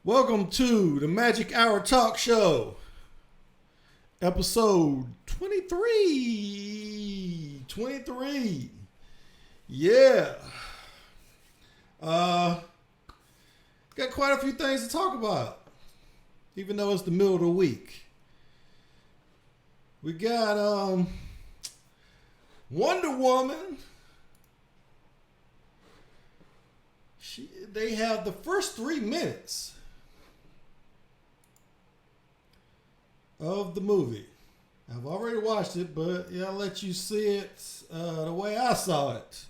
Welcome to the Magic Hour Talk Show, episode 23. 23. Yeah. Got quite a few things to talk about, even though it's the middle of the week. We got Wonder Woman. They have the first 3 minutes of the movie. I've already watched it, but yeah, I'll let you see it the way I saw it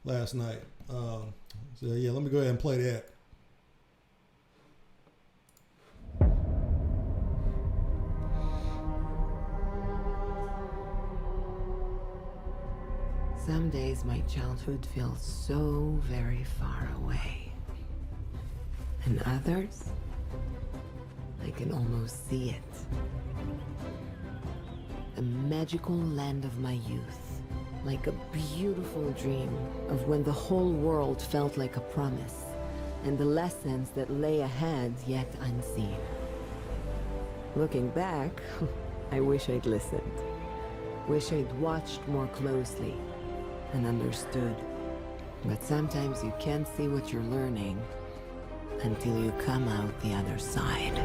last night. So yeah, let me go ahead and play that. Some days my childhood feels so very far away. And others, I can almost see it. The magical land of my youth, like a beautiful dream of when the whole world felt like a promise, and the lessons that lay ahead yet unseen. Looking back, I wish I'd listened. Wish I'd watched more closely and understood. But sometimes you can't see what you're learning until you come out the other side.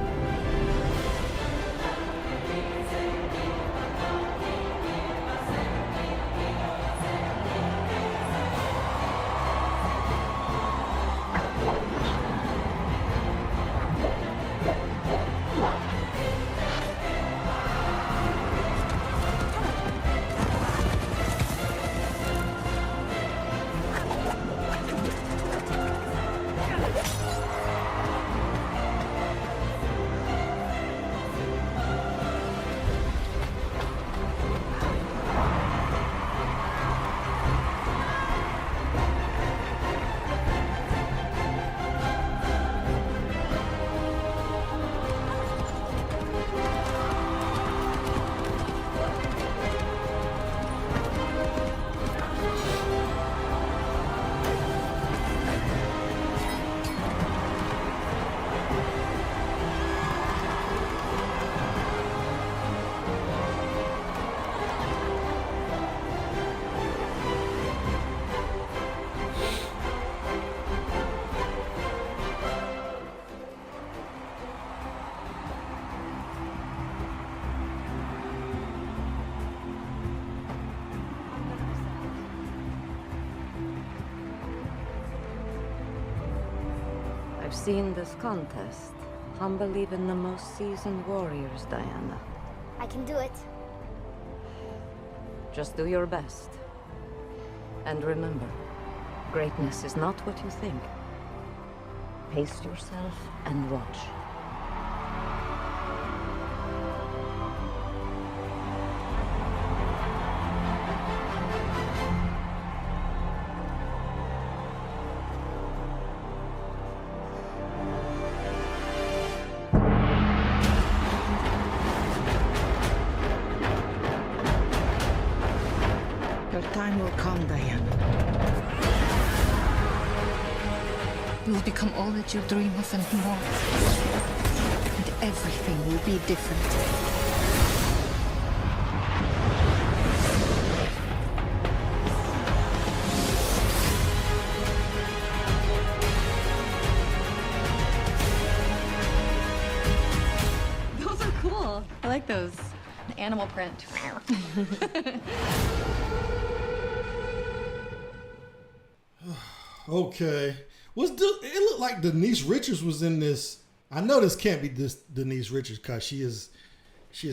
I've seen this contest. Humble even the most seasoned warriors, Diana. I can do it. Just do your best. And remember, greatness is not what you think. Pace yourself and watch. Your time will come, Diana. You will become all that you dream of and more. And everything will be different. Those are cool. I like those. Animal print. Okay. It looked like Denise Richards was in this. I know this can't be this Denise Richards because she is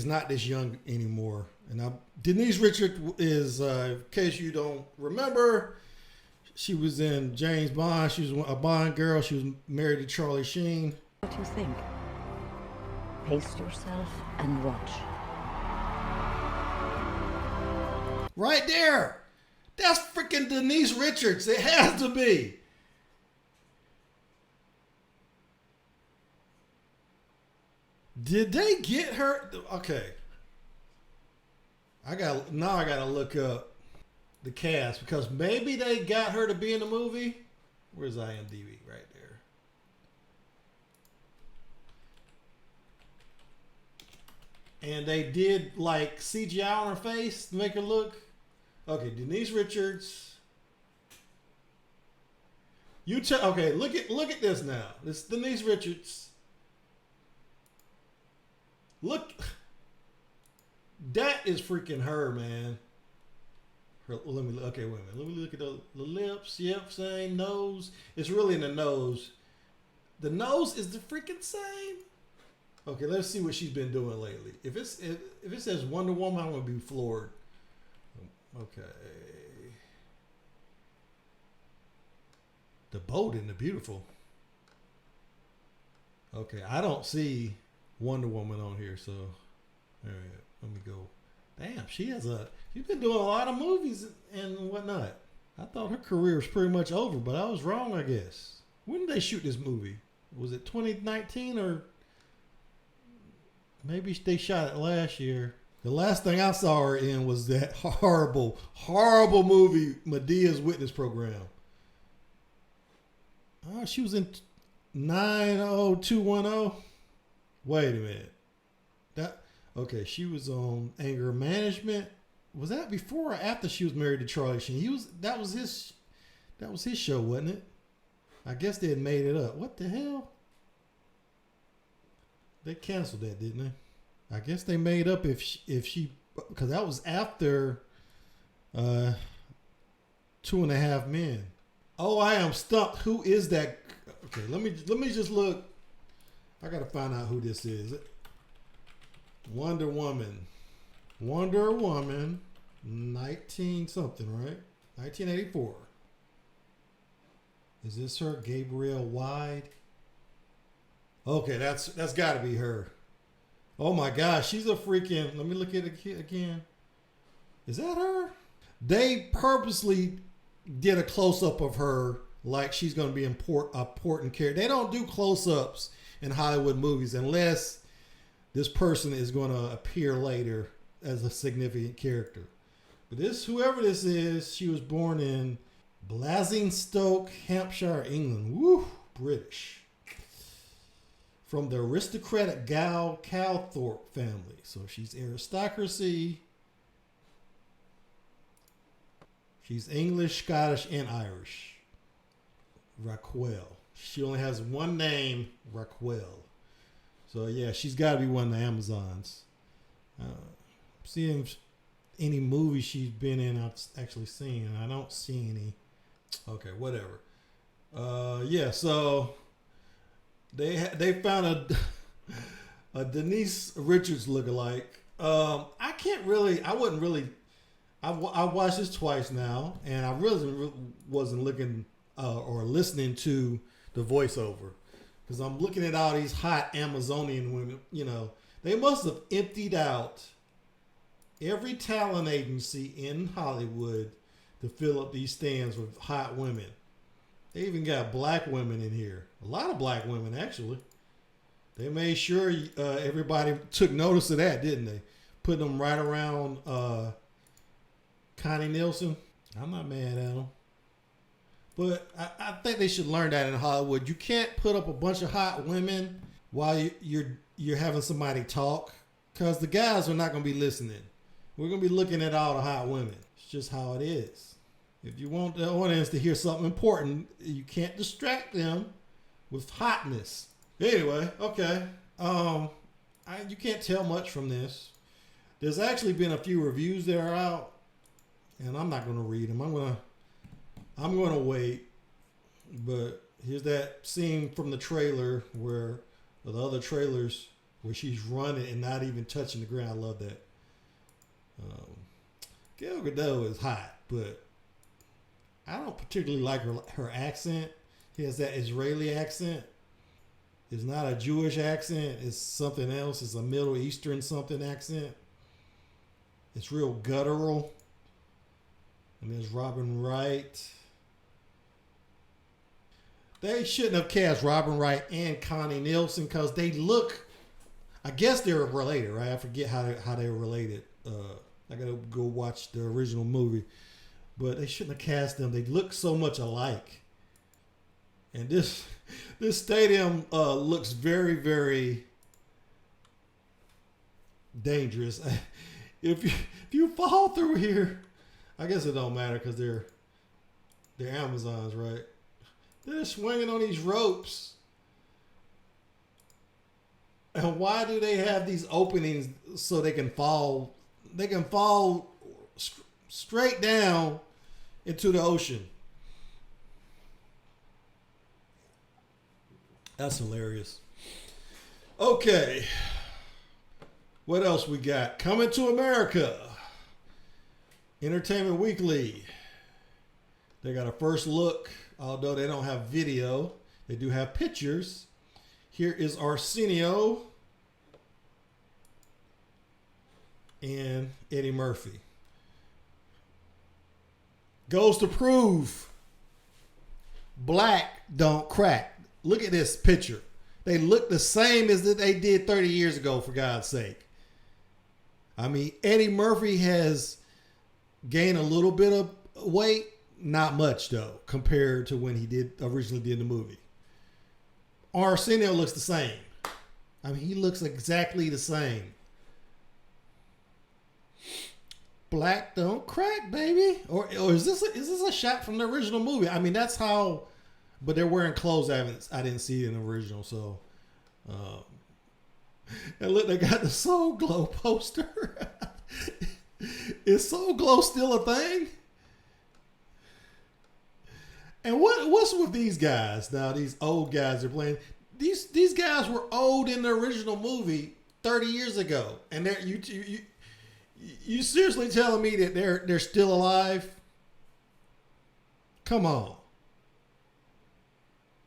not this young anymore. And Denise Richards is, in case you don't remember, she was in James Bond. She was a Bond girl. She was married to Charlie Sheen. What you think? Pace yourself and watch. Right there. That's freaking Denise Richards. It has to be. Did they get her? Okay. I gotta look up the cast because maybe they got her to be in the movie. Where's IMDb? Right there. and they did like CGI on her face to make her look. Okay, Denise Richards. Okay, look at this now. This is Denise Richards. Look, that is freaking her, man. Let me wait a minute. Let me look at the lips. Yep, same nose. It's really in the nose. The nose is the freaking same. Okay, let's see what she's been doing lately. If it says Wonder Woman, I'm gonna be floored. Okay. The Bold and the Beautiful. Okay, I don't see Wonder Woman on here, so all right, let me go. Damn, she's been doing a lot of movies and whatnot. I thought her career was pretty much over, but I was wrong, I guess. When did they shoot this movie? Was it 2019 or maybe they shot it last year? The last thing I saw her in was that horrible, horrible movie, Medea's Witness Program. Oh, she was in 90210. Wait a minute. Okay, she was on Anger Management. Was that before or after she was married to Charlie Sheen? That was his show, wasn't it? I guess they had made it up. What the hell? They canceled that, didn't they? I guess they made up if she because that was after 2.5 Men. Oh, I am stumped. Who is that? Okay, let me just look. I gotta find out who this is. Wonder Woman, 19 something, right? 1984. Is this her? Gabrielle Wide. Okay, that's got to be her. Oh my gosh, she's a freaking. Let me look at it again. Is that her? They purposely did a close up of her like she's going to be important character. They don't do close ups in Hollywood movies unless this person is going to appear later as a significant character. But whoever this is, she was born in Basingstoke, Hampshire, England. Woo, British. From the aristocratic Calthorpe family. So she's aristocracy. She's English, Scottish, and Irish. Raquel. She only has one name, Raquel. So yeah, she's got to be one of the Amazons. Seeing any movie she's been in, I've actually seen. I don't see any. Okay, whatever. Yeah, so they found a Denise Richards lookalike. I watched this twice now, and I really wasn't looking or listening to the voiceover because I'm looking at all these hot Amazonian women. You know, they must have emptied out every talent agency in Hollywood to fill up these stands with hot women. They even got black women in here. A lot of black women, actually. They made sure everybody took notice of that, didn't they? Put them right around Connie Nielsen. I'm not mad at them. But I think they should learn that in Hollywood. You can't put up a bunch of hot women while you're having somebody talk because the guys are not going to be listening. We're going to be looking at all the hot women. It's just how it is. If you want the audience to hear something important, you can't distract them with hotness. Anyway, okay. You can't tell much from this. There's actually been a few reviews that are out, and I'm not going to read them. I'm going to wait. But here's that scene from the trailer or the other trailers where she's running and not even touching the ground. I love that. Gal Gadot is hot, but I don't particularly like her accent. She has that Israeli accent. It's not a Jewish accent. It's something else. It's a Middle Eastern something accent. It's real guttural. And there's Robin Wright. They shouldn't have cast Robin Wright and Connie Nielsen because they look, I guess they're related, right? I forget how they were related. I got to go watch the original movie. But they shouldn't have cast them. They look so much alike. And this stadium looks very, very dangerous. If you fall through here, I guess it don't matter because they're Amazons, right? They're swinging on these ropes. And why do they have these openings so they can fall? They can fall straight down into the ocean. That's hilarious. Okay. What else we got? Coming to America. Entertainment Weekly. They got a first look, although they don't have video. They do have pictures. Here is Arsenio and Eddie Murphy. Goes to prove black don't crack. Look at this picture. They look the same as that they did 30 years ago, for God's sake. I mean, Eddie Murphy has gained a little bit of weight. Not much, though, compared to when he originally did the movie. Arsenio looks the same. I mean, he looks exactly the same. Black don't crack, baby. Or is this a shot from the original movie? I mean, that's how. But they're wearing clothes. I didn't see it in the original. So, and look, they got the Soul Glow poster. Is Soul Glow still a thing? And what's with these guys now? These old guys are playing. These guys were old in the original movie 30 years ago, and you seriously telling me that they're still alive? Come on.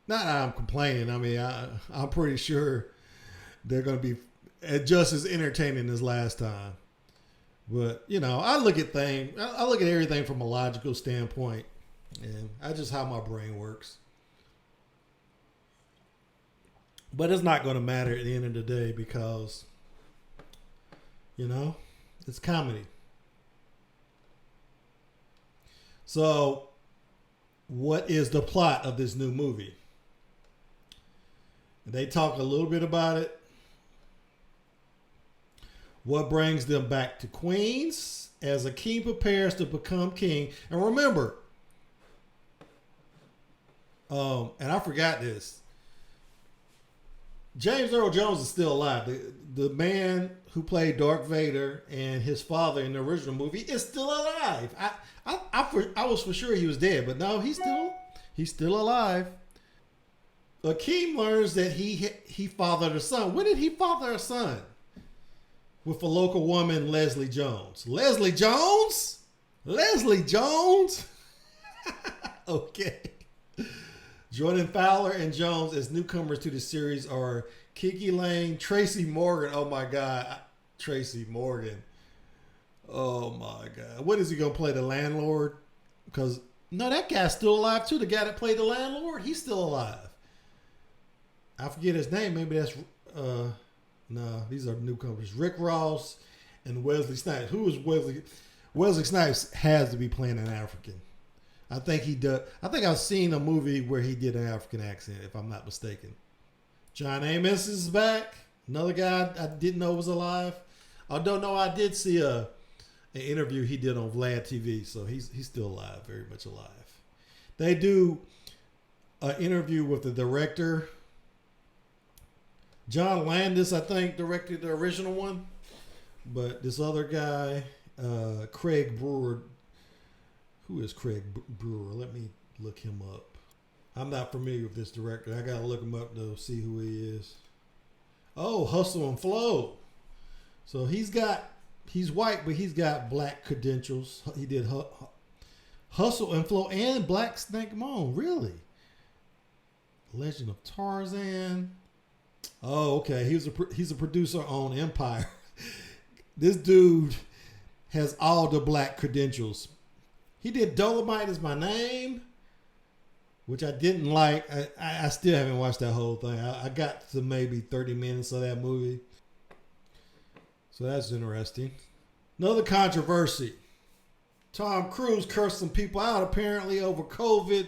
Not that I'm complaining. I mean, I'm pretty sure they're going to be just as entertaining as last time. But I look at everything from a logical standpoint. And that's just how my brain works. But it's not going to matter at the end of the day because, it's comedy. So, what is the plot of this new movie? They talk a little bit about it. What brings them back to Queens as a king prepares to become king. And remember, and I forgot this. James Earl Jones is still alive. The man who played Darth Vader and his father in the original movie is still alive. I was for sure he was dead, but no, he's still alive. Akeem learns that he fathered a son. When did he father a son? With a local woman, Leslie Jones. Leslie Jones? Leslie Jones? Okay. Jordan Fowler and Jones as newcomers to the series are Kiki Lane, Tracy Morgan. Oh my God. Tracy Morgan. Oh my God. What is he going to play, the landlord? Because, no, that guy's still alive too. The guy that played the landlord, he's still alive. I forget his name. Maybe that's, no, these are newcomers. Rick Ross and Wesley Snipes. Who is Wesley? Wesley Snipes has to be playing an African. I think he does. I think I've seen a movie where he did an African accent, if I'm not mistaken. John Amos is back. Another guy I didn't know was alive. Although, no, I did see an interview he did on Vlad TV, so he's still alive, very much alive. They do an interview with the director. John Landis, I think, directed the original one. But this other guy, Craig Brewer. Who is Craig Brewer? Let me look him up. I'm not familiar with this director. I gotta look him up to see who he is. Oh, Hustle and Flow. So he's white, but he's got black credentials. He did Hustle and Flow and Black Snake Moan. Really? Legend of Tarzan. Oh, okay. He's a producer on Empire. This dude has all the black credentials. He did Dolomite Is My Name, which I didn't like. I still haven't watched that whole thing. I got to maybe 30 minutes of that movie. So that's interesting. Another controversy. Tom Cruise cursed some people out apparently over COVID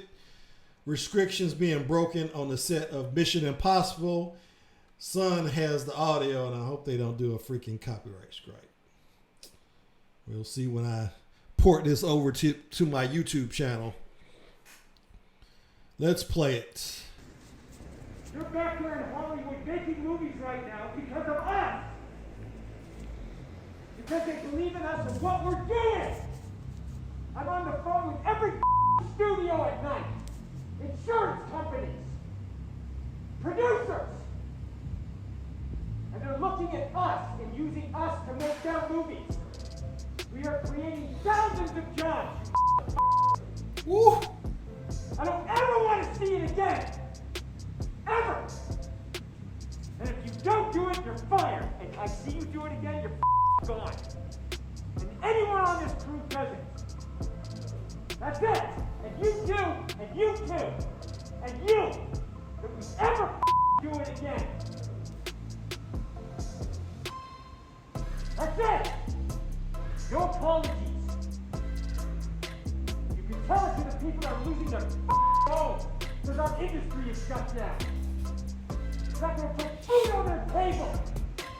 restrictions being broken on the set of Mission Impossible. son has the audio, and I hope they don't do a freaking copyright strike. We'll see when I port this over to my YouTube channel. Let's play it. You're back there in Hollywood making movies right now because of us. Because they believe in us and what we're doing. I'm on the phone with every studio at night. Insurance companies. Producers. And they're looking at us and using us to make their movies. We are creating thousands of jobs. Woo! I don't ever want to see it again. Ever. And if you don't do it, you're fired. And I see you do it again, you're gone. And anyone on this crew does it. That's it. And you too. And you too. And you. If we ever do it again. That's it. No apologies. You can tell it to the people that are losing their homes because our industry is shut down. It's not going to put food on their table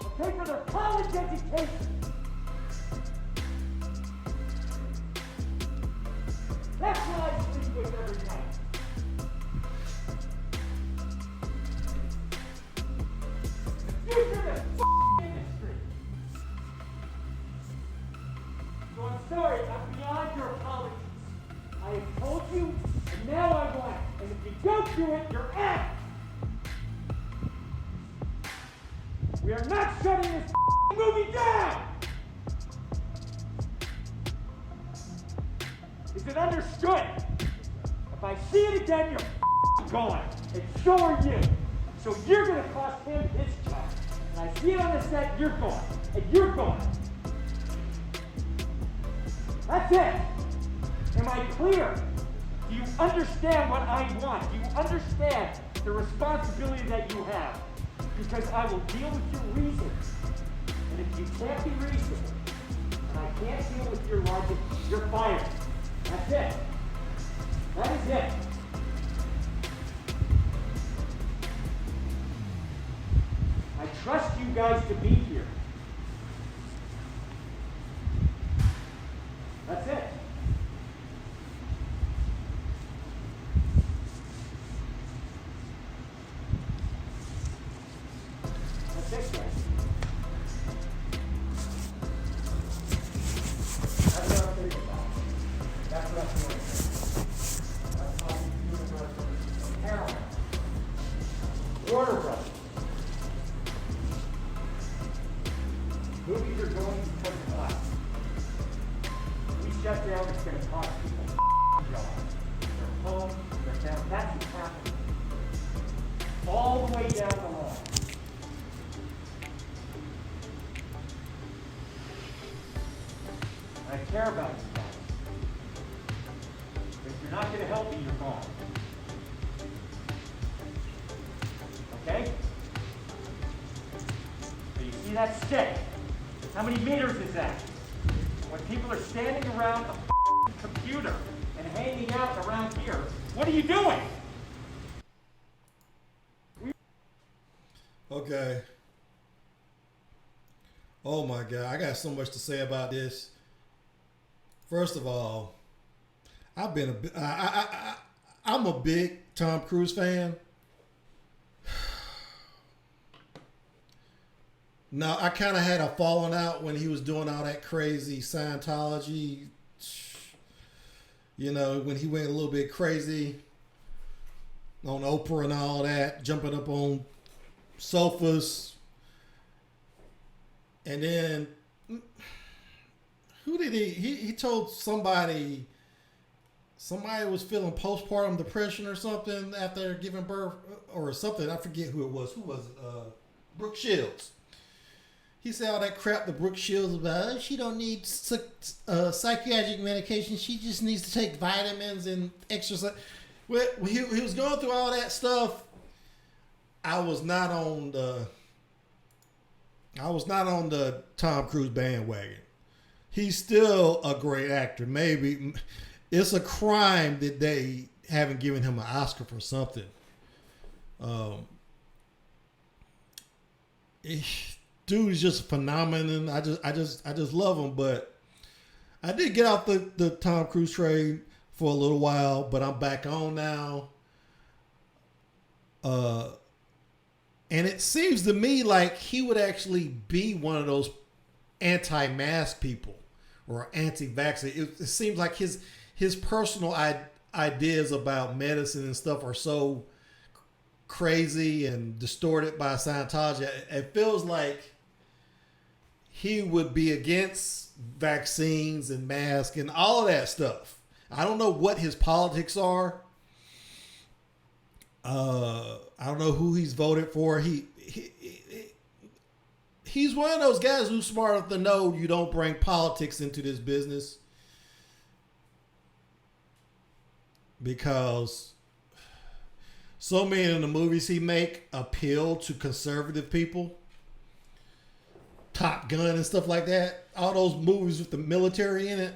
or pay for their college education. That's what I sleep with every night. The future of this industry. So I'm sorry, I'm beyond your apologies. I have told you, and now I want. And if you don't do it, you're out. We are not shutting this movie down. Is it understood? If I see it again, you're gone. And so are you. So you're going to cost him his job. And I see it on the set, you're gone. And you're gone. That's it. Am I clear? Do you understand what I want? Do you understand the responsibility that you have? Because I will deal with your reasons. And if you can't be reasonable, and I can't deal with your logic, you're fired. That's it. That is it. I trust you guys to be here. That's it. That's it, guys. That's what I'm thinking about. That's what I'm doing. That's how the universe is paramount. Warner Brothers. Movies are going because of us. We shut down, it's going to cost people jobs. Their homes, their families. That's what's happening. All the way down the line. I care about you guys. If you're not going to help me, you're gone. Okay? So you see that stick? How many meters is that? When people are standing around a computer and hanging out around here, what are you doing? Okay. Oh my God, I got so much to say about this. First of all, I'm a big Tom Cruise fan. Now, I kind of had a falling out when he was doing all that crazy Scientology, you know, when he went a little bit crazy on Oprah and all that, jumping up on sofas. And then, who did he told somebody was feeling postpartum depression or something after giving birth or something. I forget who it was. Who was it? Brooke Shields. He said all that crap to Brooke Shields about, she don't need psychiatric medication. She just needs to take vitamins and exercise. Well, he was going through all that stuff. I was not on the Tom Cruise bandwagon. He's still a great actor. Maybe it's a crime that they haven't given him an Oscar for something. dude is just a phenomenon. I just love him. But I did get off the Tom Cruise train for a little while, but I'm back on now. And it seems to me like he would actually be one of those anti-mask people or anti-vaccine. It seems like his personal ideas about medicine and stuff are so crazy and distorted by Scientology. It feels like he would be against vaccines and masks and all of that stuff. I don't know what his politics are. I don't know who he's voted for. He's one of those guys who's smart enough to know you don't bring politics into this business, because so many of the movies he make appeal to conservative people. Top Gun and stuff like that. All those movies with the military in it.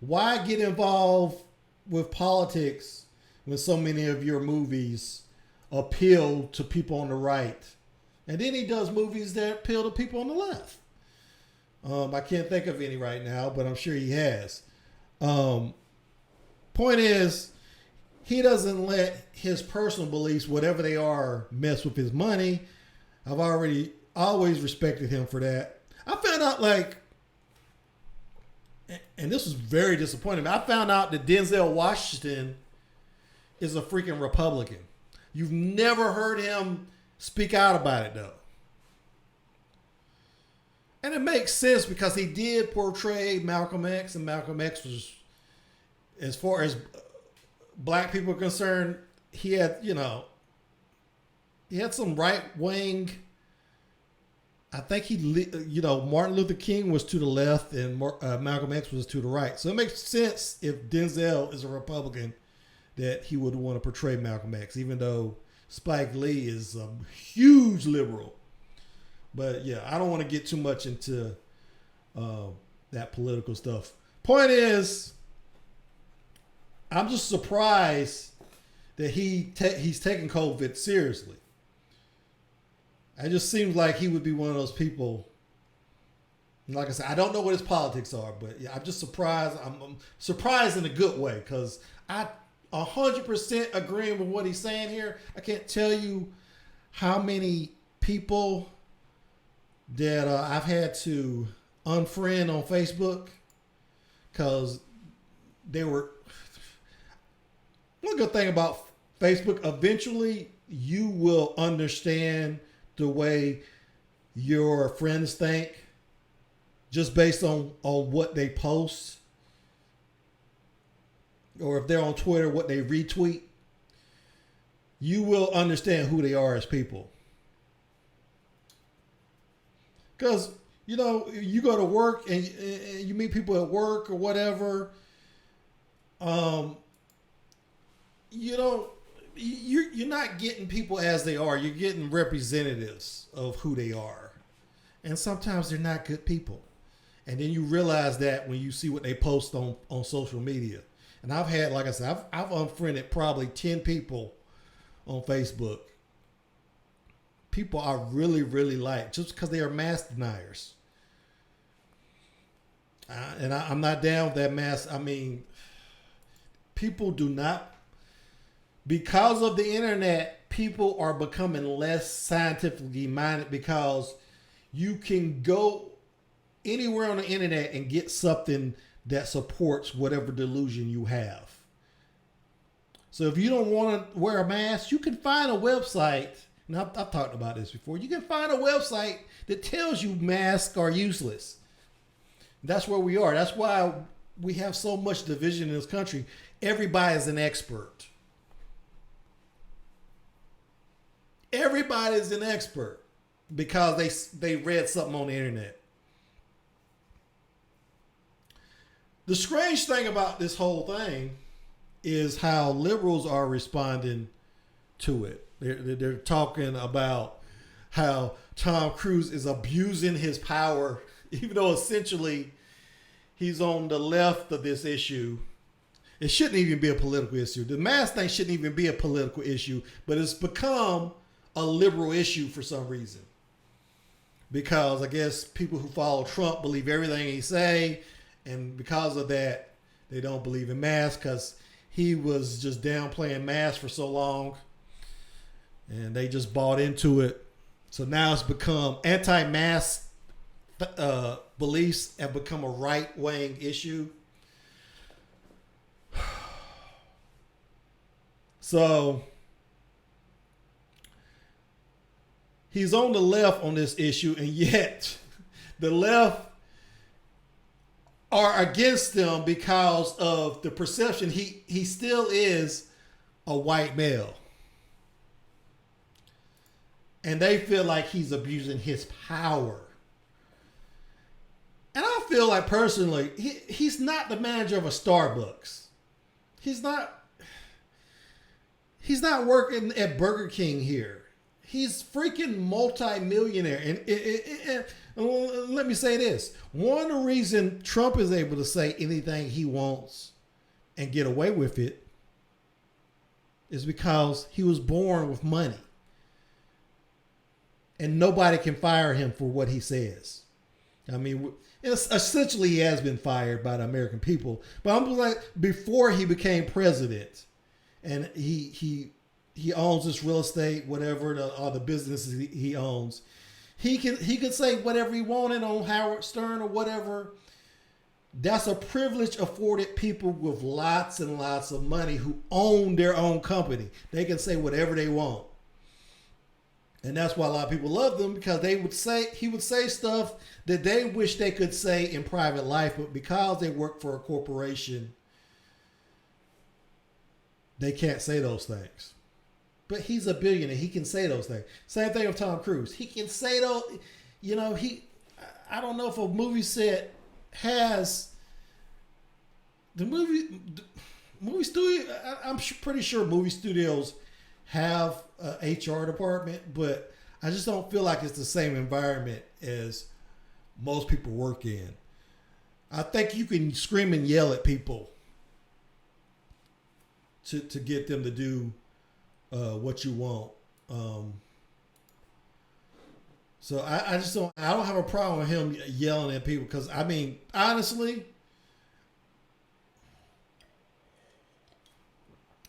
Why get involved with politics when so many of your movies appeal to people on the right? And then he does movies that appeal to people on the left. I can't think of any right now, but I'm sure he has. Point is, he doesn't let his personal beliefs, whatever they are, mess with his money. I've always respected him for that. I found out, like, and this was very disappointing, I found out that Denzel Washington is a freaking Republican. You've never heard him speak out about it, though. And it makes sense because he did portray Malcolm X, and Malcolm X was, as far as black people are concerned, he had some right wing. I think Martin Luther King was to the left and Malcolm X was to the right. So it makes sense if Denzel is a Republican that he would want to portray Malcolm X, even though Spike Lee is a huge liberal. But yeah, I don't want to get too much into that political stuff. Point is, I'm just surprised that he's taking COVID seriously. It just seems like he would be one of those people. Like I said, I don't know what his politics are, but yeah, I'm just surprised. I'm surprised in a good way, because I 100% agreeing with what he's saying here. I can't tell you how many people that I've had to unfriend on Facebook because they were. One good thing about Facebook, eventually you will understand the way your friends think just based on what they post, or if they're on Twitter, what they retweet. You will understand who they are as people. Because, you go to work and you meet people at work or whatever. You're not getting people as they are. You're getting representatives of who they are. And sometimes they're not good people. And then you realize that when you see what they post on social media. And I've had, like I said, I've unfriended probably 10 people on Facebook. People I really, really like just because they are mask deniers. And I'm not down with that mask. I mean, people do not. Because of the internet, people are becoming less scientifically minded because you can go anywhere on the internet and get something that supports whatever delusion you have. So if you don't want to wear a mask, you can find a website, and I've talked about this before, you can find a website that tells you masks are useless. That's where we are. That's why we have so much division in this country. Everybody is an expert. Everybody's an expert because they read something on the internet. The strange thing about this whole thing is how liberals are responding to it. They're talking about how Tom Cruise is abusing his power, even though essentially he's on the left of this issue. It shouldn't even be a political issue. The mask thing shouldn't even be a political issue, but it's become a liberal issue for some reason. because I guess people who follow Trump believe everything he say, and because of that, they don't believe in masks because he was just downplaying masks for so long, and they just bought into it. So now it's become anti-mask beliefs have become a right-wing issue. So he's on the left on this issue, and yet the left are against him because of the perception he still is a white male. And they feel like he's abusing his power. And I feel like personally, he's not the manager of a Starbucks. He's not working at Burger King here. He's freaking multi-millionaire. And let me say this. One of the reasons Trump is able to say anything he wants and get away with it is because he was born with money. And nobody can fire him for what he says. I mean, essentially he has been fired by the American people. But I'm like, before he became president, and he owns this real estate, whatever, all the businesses he owns, he could say whatever he wanted on Howard Stern or whatever. That's a privilege afforded people with lots and lots of money who own their own company. They can say whatever they want. And that's why a lot of people love them, because he would say stuff that they wish they could say in private life, but because they work for a corporation, they can't say those things. But he's a billionaire. He can say those things. Same thing with Tom Cruise. He can say those, I don't know if a movie set has the movie studio. I'm pretty sure movie studios have a HR department, but I just don't feel like it's the same environment as most people work in. I think you can scream and yell at people to get them to do what you want. So I don't have a problem with him yelling at people, because I mean, honestly,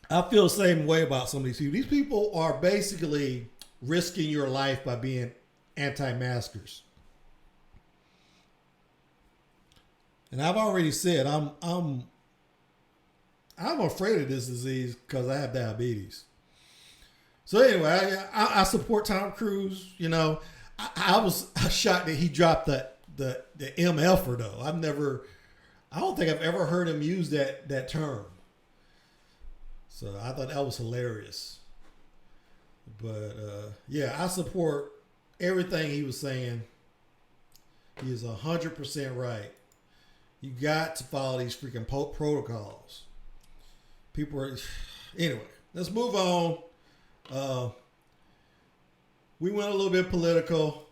I feel the same way about some of these people. These people are basically risking your life by being anti-maskers. And I've already said I'm afraid of this disease because I have diabetes. So anyway, I support Tom Cruise. I was shocked that he dropped the MFer though. I don't think I've ever heard him use that term. So I thought that was hilarious. But yeah, I support everything he was saying. He is 100% right. You got to follow these freaking protocols. Anyway, let's move on. We went a little bit political.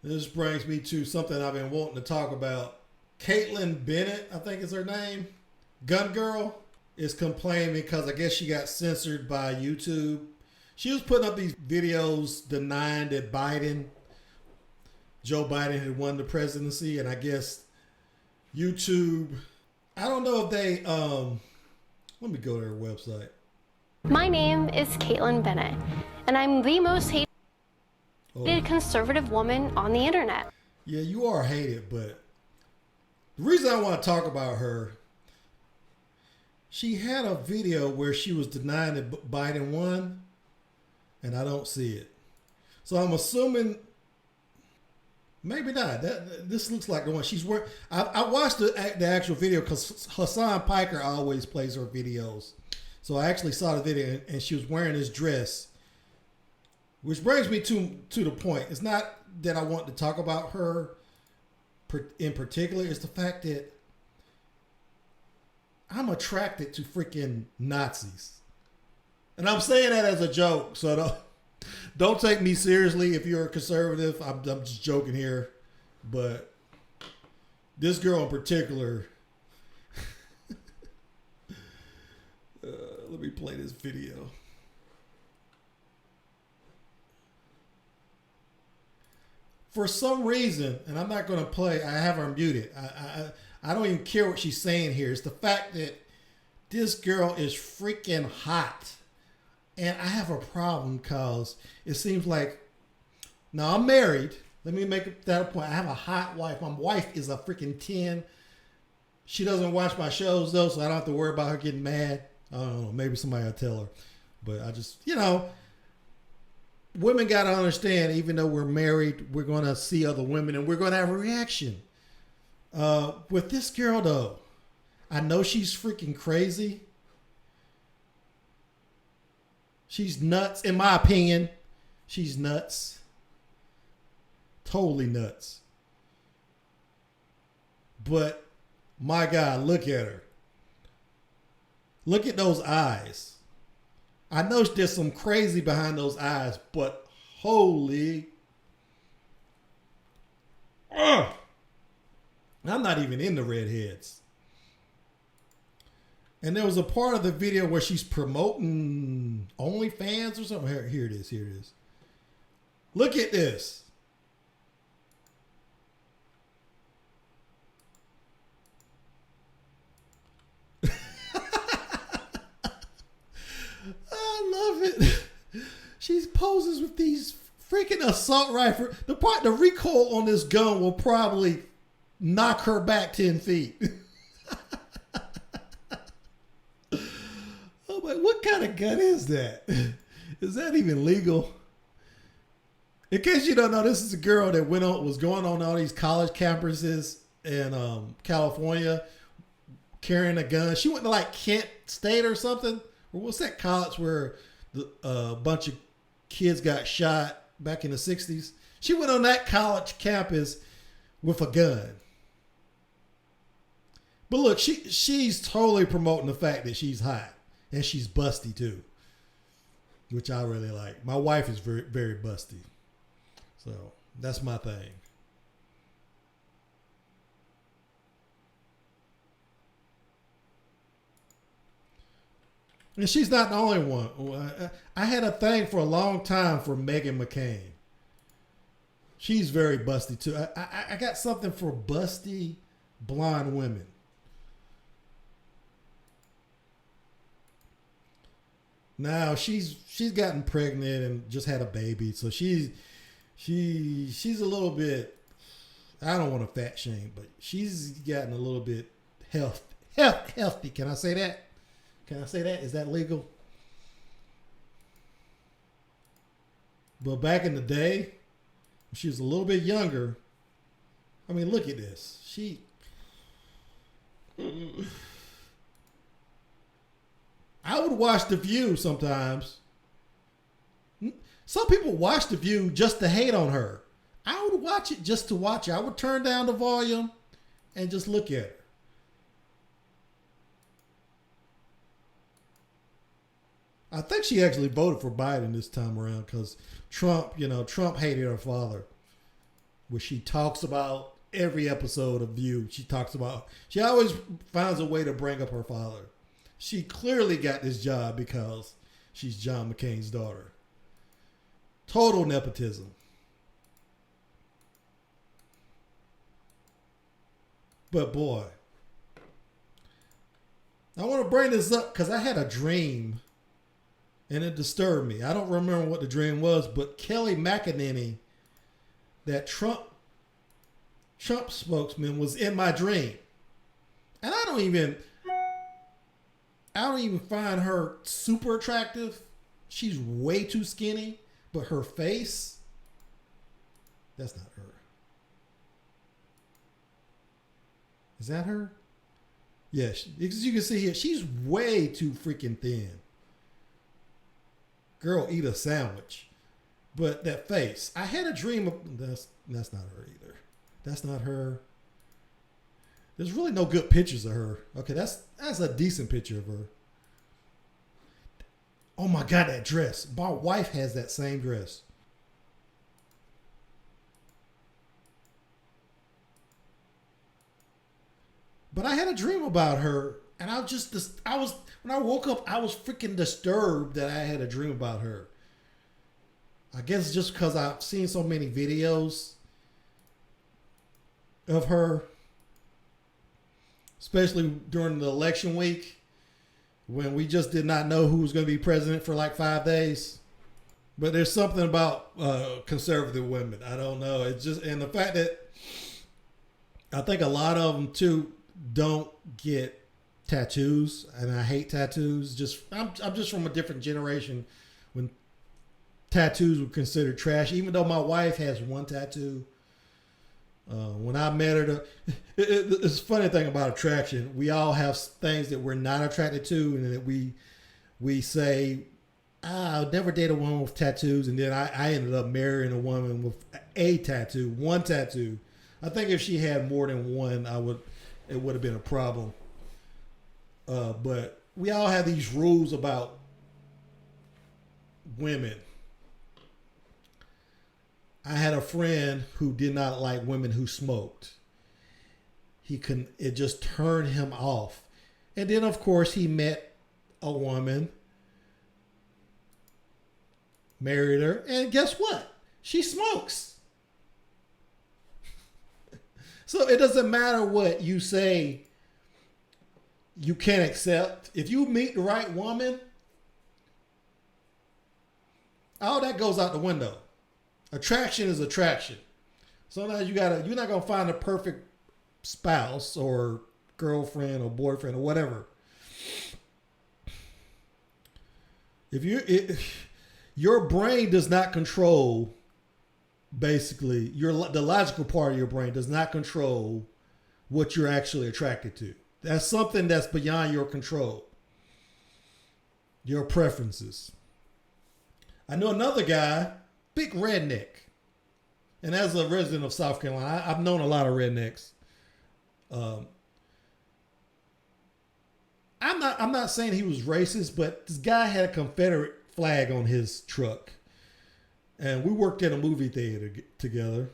This brings me to something I've been wanting to talk about. Caitlin Bennett, I think is her name, Gun Girl, is complaining because I guess she got censored by YouTube. She was putting up these videos denying that Joe Biden had won the presidency, and I guess YouTube, I don't know if they, let me go to their website. My name is Caitlin Bennett, and I'm the most hated conservative woman on the internet. Yeah, you are hated, but the reason I want to talk about her, she had a video where she was denying that Biden won, and I don't see it. So I'm assuming maybe not. This looks like the one she's wearing. I watched the actual video because Hassan Piker always plays her videos. So I actually saw the video, and she was wearing this dress, which brings me to the point. It's not that I want to talk about her in particular. It's the fact that I'm attracted to freaking Nazis. And I'm saying that as a joke, so don't take me seriously if you're a conservative. I'm just joking here. But this girl in particular, let me play this video. for some reason, and I'm not going to play, I have her muted. I don't even care what she's saying here. It's the fact that this girl is freaking hot. And I have a problem because it seems like, now I'm married. Let me make that a point. I have a hot wife. My wife is a freaking 10. She doesn't watch my shows though, so I don't have to worry about her getting mad. I don't know. Maybe somebody will tell her. But I just, women got to understand, even though we're married, we're going to see other women and we're going to have a reaction. With this girl though, I know she's freaking crazy. She's nuts, in my opinion. She's nuts. Totally nuts. But, my God, look at her. Look at those eyes. I know there's some crazy behind those eyes, but holy... I'm not even into redheads. And there was a part of the video where she's promoting OnlyFans or something. Here it is. Here it is. Look at this. I love it. She poses with these freaking assault rifle. The recoil on this gun will probably knock her back 10 feet. Oh, but what kind of gun is that? Is that even legal? In case you don't know, this is a girl that was going on all these college campuses in California carrying a gun. She went to like Kent State or something. Or what's that college where a bunch of kids got shot back in the 60s? She went on that college campus with a gun. But look, she's totally promoting the fact that she's hot. And she's busty too. Which I really like. My wife is very, very busty. So that's my thing. And she's not the only one. I had a thing for a long time for Meghan McCain. She's very busty too. I got something for busty blonde women. Now she's gotten pregnant and just had a baby, so she's a little bit. I don't want to fat shame, but she's gotten a little bit healthy. Can I say that? Can I say that? Is that legal? But back in the day, when she was a little bit younger, I mean, look at this. I would watch The View sometimes. Some people watch The View just to hate on her. I would watch it just to watch it. I would turn down the volume and just look at her. I think she actually voted for Biden this time around because Trump hated her father, which she talks about every episode of View. She always finds a way to bring up her father. She clearly got this job because she's John McCain's daughter. Total nepotism. But boy, I want to bring this up because I had a dream and it disturbed me. I don't remember what the dream was, but Kelly McEnany, that Trump spokesman, was in my dream. And I don't even find her super attractive. She's way too skinny, but her face, that's not her. Is that her? Yes, as you can see here, she's way too freaking thin. Girl, eat a sandwich. But that face, I had a dream of, that's not her either. That's not her. There's really no good pictures of her. Okay, that's a decent picture of her. Oh my God, that dress. My wife has that same dress. But I had a dream about her, and when I woke up, I was freaking disturbed that I had a dream about her. I guess just because I've seen so many videos of her, especially during the election week when we just did not know who was going to be president for like 5 days. But there's something about conservative women. I don't know. It's just, and the fact that I think a lot of them too don't get tattoos, and I hate tattoos. I'm just from a different generation when tattoos were considered trash. Even though my wife has one tattoo. When I met her, it's a funny thing about attraction. We all have things that we're not attracted to, and that we say, I'll never date a woman with tattoos. And then I ended up marrying a woman with a tattoo, one tattoo. I think if she had more than one, it would have been a problem. But we all have these rules about women. I had a friend who did not like women who smoked. It just turned him off. And then of course he met a woman, married her, and guess what? She smokes. So it doesn't matter what you say you can't accept. If you meet the right woman, all that goes out the window. Attraction is attraction. Sometimes you're not gonna find a perfect spouse or girlfriend or boyfriend or whatever. Your brain does not control, basically, the logical part of your brain does not control what you're actually attracted to. That's something that's beyond your control. Your preferences. I know another guy, big redneck. And as a resident of South Carolina, I've known a lot of rednecks. I'm not saying he was racist, but this guy had a Confederate flag on his truck. And we worked at a movie theater together.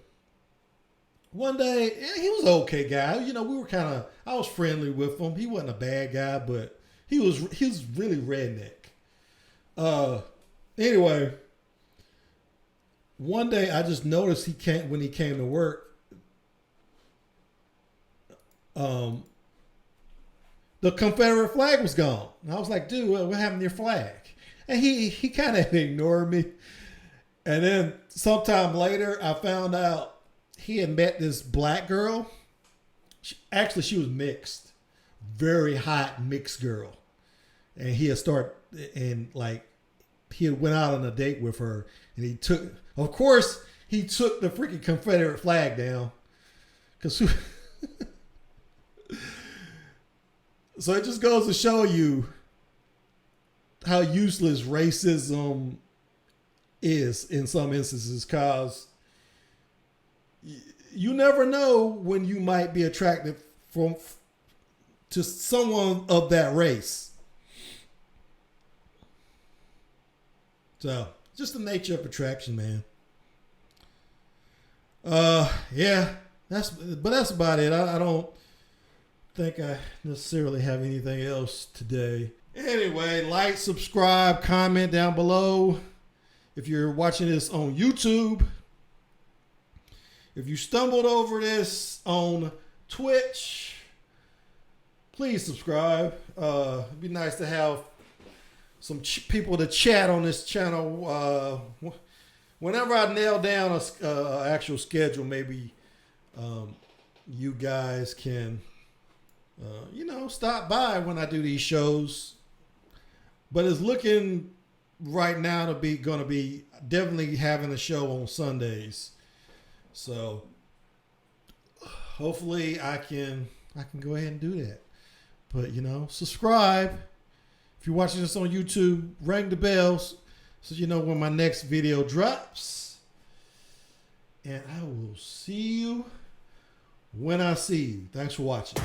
One day, he was an okay guy. You know, I was friendly with him. He wasn't a bad guy, but he was really redneck. Anyway, one day I just noticed when he came to work, the Confederate flag was gone. And I was like, dude, what happened to your flag? And he kind of ignored me. And then sometime later, I found out he had met this black girl. She was mixed. Very hot mixed girl. And he had went out on a date with her. And he took the freaking Confederate flag down. So it just goes to show you how useless racism is in some instances, because you never know when you might be attracted to someone of that race. So just the nature of attraction, man. Yeah, that's about it. I don't think I necessarily have anything else today. Anyway, like, subscribe, comment down below. If you're watching this on YouTube, if you stumbled over this on Twitch, please subscribe. It'd be nice to have some people to chat on this channel. Whenever I nail down a actual schedule, maybe you guys can, stop by when I do these shows. But it's looking right now to be definitely having a show on Sundays. So hopefully I can go ahead and do that. But subscribe. If you're watching this on YouTube, ring the bells so you know when my next video drops. And I will see you when I see you. Thanks for watching.